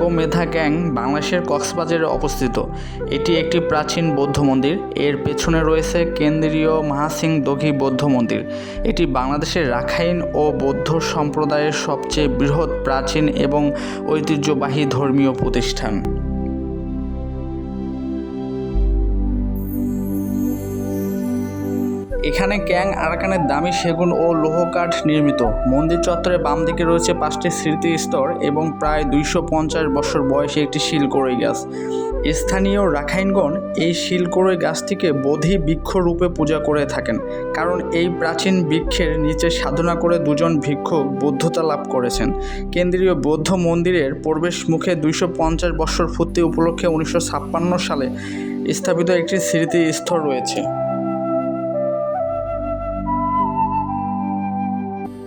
অগমেধা gang বাংলাদেশের কক্সবাজারে অবস্থিত। এটি একটি প্রাচীন বৌদ্ধ মন্দির। এর পেছনে রয়েছে কেন্দ্রীয় মহাসিং দোঘি বৌদ্ধ মন্দির। এটি বাংলাদেশের রাখাইন ও বৌদ্ধ সম্প্রদায়ের সবচেয়ে বৃহৎ, প্রাচীন এবং ঐতিহ্যবাহী ধর্মীয় প্রতিষ্ঠান। এখানে ক্যাং আরাকানের দামি সেগুন ও লৌহ কাঠ নির্মিত। মন্দির চত্বরে বাম দিকে রয়েছে 5টি স্মৃতিস্তর এবং প্রায় 250 বছর বয়সী একটি শিলকড়ই গাছ। স্থানীয় রাখাইনগণ এই শিলকড়ই গাছটিকে বোধি বৃক্ষ রূপে পূজা করে থাকেন, কারণ এই প্রাচীন বৃক্ষের নিচে সাধনা করে দুজন ভিক্ষুক বুদ্ধতা লাভ করেছেন। কেন্দ্রীয় বৌদ্ধ মন্দিরের প্রবেশ মুখে 250 বছর পূর্তি উপলক্ষে 1956 সালে স্থাপিত একটি স্মৃতিস্তর রয়েছে।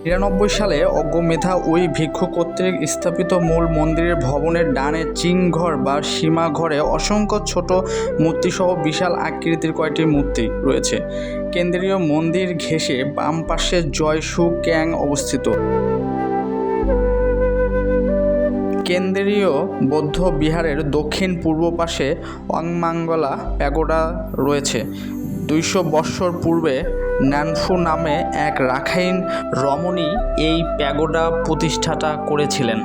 1993 সালে অগমেধা ওই ভিক্ষু কর্তৃক স্থাপিত মূল মন্দিরের ভবনের ডানে চিংঘর বা সীমা ঘরে অসংখ্য ছোট মূর্তিসহ বিশাল আকৃতির কয়েকটি মূর্তি রয়েছে। কেন্দ্রীয় মন্দির ঘেঁষে বাম পাশে জয়সু ক্যাং অবস্থিত। কেন্দ্রীয় বৌদ্ধ বিহারের দক্ষিণ পূর্ব পাশে ওয়াংমাংগলা প্যাগোডা রয়েছে। 200 বৎসর পূর্বে নানফু নামে এক রাখাইন রমণী এই প্যাগোডা প্রতিষ্ঠাতা করেছিলেন।